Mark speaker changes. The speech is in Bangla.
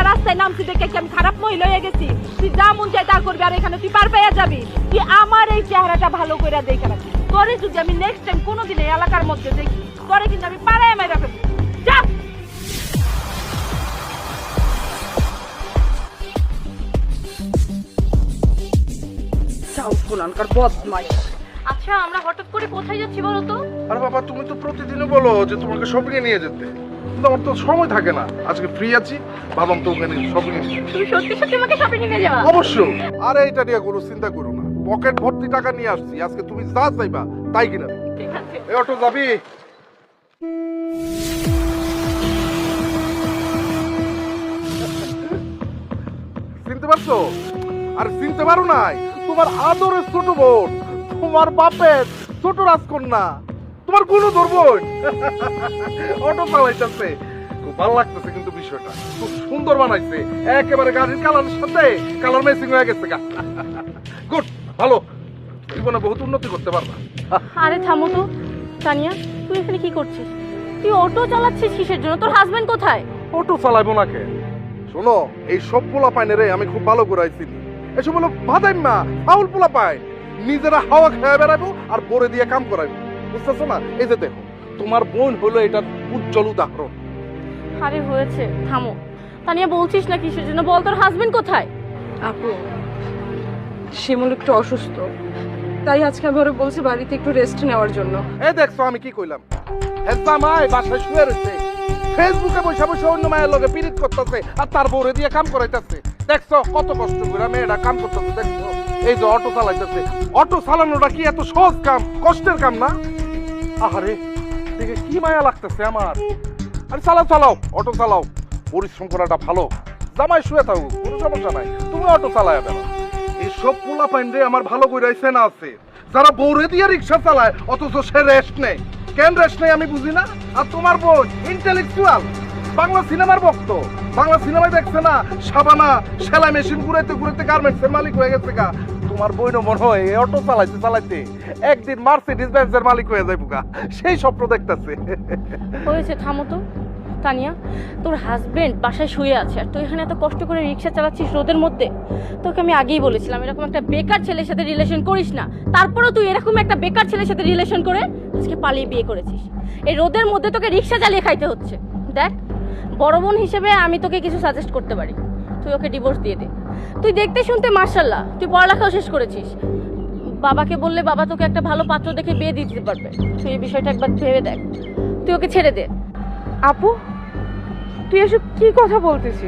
Speaker 1: রাস্তায় নামছি দেখে কি আমি খারাপ মহিলা হয়ে গেছি? তুই যা মন চাই তা করবি, আর এখানে তুই পার পেয়ে যাবি। তুই আমার এই চেহারাটা ভালো করে দেখে রাখবি। তোরে যদি আমি নেক্সট টাইম কোনোদিন এই এলাকার মধ্যে দেখি, তোরে কিন্তু আমি পাড়ায় মাইরা ফেলবো। যা। আচ্ছা, আমরা হঠাৎ করে কোথায় যাচ্ছি বলো তো?
Speaker 2: আরে বাবা, তুমি তো প্রতিদিনই বলো যে তোমাকে শপিং এ নিয়ে যেতে, কিন্তু আমার তো সময় থাকে না। আজকে ফ্রি আছি, ভাবলাম তো ওখানে শপিং এ।
Speaker 1: তুমি সত্যি সত্যি আমাকে শপিং এ নিয়ে যাবা?
Speaker 2: অবশ্যই। আরে এটা নিয়ে কোনো চিন্তা করো না, পকেট ভর্তি টাকা নিয়ে আসছি। আজকে তুমি যা চাইবা তাই কিনা।
Speaker 1: ঠিক আছে।
Speaker 2: এই অটো যাবি? চিনতে পারছো? আরে চিনতে পারো নাই? তোমার আদরের ছোট বোন, তোমার বাপের ছোট রাজকন্যা, তোমার কোনো ধরবোন অটো চালাইতেছে। খুব ভালো লাগতেছে কিন্তু বিষয়টা খুব সুন্দর বানাইছে। একেবারে গাড়ির কালারের সাথে কালার ম্যাচিং হয়ে গেছে। গুড, ভালো। জীবনে বহুত উন্নতি করতে পারবা।
Speaker 1: আরে থামো তো তানিয়া, তুই এখানে কি করছিস? তুই অটো চালাচ্ছিস কিসের জন্য? তোর হাজবেন্ড কোথায়?
Speaker 2: অটো চালাইবো না কে? শোনো, এই সব পোলা পাইনে আমি খুব ভালো করে আইছিনি। এসব হলো ভাদাইম্মা ফাউল পোলা পাই, নিজেরা হাওয়া খেয়ে বেড়াবো আর পরে দিয়ে কাম করাইবো। বুঝতেছো না? এই যে দেখো, তোমার বোন হলো এটার উজ্জ্বল উদাহরণ।
Speaker 1: আরে হয়েছে, থামো। তানিয়া বলছিস না কিসের জন্য? বল, তোর হাজবেন্ড কোথায়?
Speaker 3: আপু, শিমুল একটু অসুস্থ, তাই আজকে আমি ওরে বলছি বাড়িতে একটু রেস্ট নেওয়ার জন্য।
Speaker 2: এই দেখছো আমি কি কইলাম? হেসামাই বাসায় শুয়ে রয়েছে, ফেসবুকে বসে বসে অন্য মায়ের লগে পিরিত করতেছে আর তার বউরে দিয়ে কাম করাইতেছে। দেখছো কত কষ্ট করে মেয়েরা কাম করতেছে? দেখছো এই যে অটো চালাইতেছে। অটো চালানোটা কি এত সহজ কাম? কষ্টের কাম না? আহারে, দেখে কি মায়া লাগতেছে আমার। আরে চালাও চালাও, অটো চালাও। পরিশ্রম করাটা ভালো। জামাই শুয়ে থাকো, কোনো সমস্যা নাই, তুমি অটো চালায় বেড়াও। এইসব পোলা পাইন্ডে আমার ভালো করে চেনা আছে, যারা বউরে দিয়ে রিক্সা চালায় অথচ সে রেস্ট নেই। কেন রেস্ট নেই আমি বুঝি না। আর তোমার বোন ইন্টেলেকচুয়াল, বাংলা সিনেমার ভক্ত। বাংলা সিনেমায় দেখছে না শাবানা সেলাই মেশিন ঘুরাইতে ঘুরাইতে গার্মেন্টসের মালিক হয়ে গেছে গা। তোমার বোনও মনে হয় এই অটো চালাইতে চালাইতে একদিন মার্সিডিজ বেঞ্জের মালিক হয়ে যাইব গা, সেই স্বপ্ন দেখতেছে।
Speaker 1: হয়েছে, থামো তো তানিয়া। তোর হাজবেন্ড বাসায় শুয়ে আছে আর তুই এখানে এত কষ্ট করে রিক্সা চালাচ্ছিস রোদের মধ্যে। তোকে আমি আগেই বলেছিলাম এরকম একটা বেকার ছেলের সাথে রিলেশন করিস না। তারপরেও তুই এরকম একটা বেকার ছেলের সাথে রিলেশন করে আজকে পালিয়ে বিয়ে করেছিস। এই রোদের মধ্যে তোকে রিক্সা চালিয়ে খাইতে হচ্ছে। দেখ, বড় বোন হিসেবে আমি তোকে কিছু সাজেস্ট করতে পারি। তুই ওকে ডিভোর্স দিয়ে দে। তুই দেখতে শুনতে মাশাআল্লাহ, তুই পড়ালেখাও শেষ করেছিস। বাবাকে বললে বাবা তোকে একটা ভালো পাত্র দেখে বিয়ে দিয়ে দিতে পারবে। তুই এই বিষয়টা একবার ভেবে দেখ। তুই ওকে ছেড়ে দে।
Speaker 3: আপু, তুই এসব কি কথা বলতেছিস?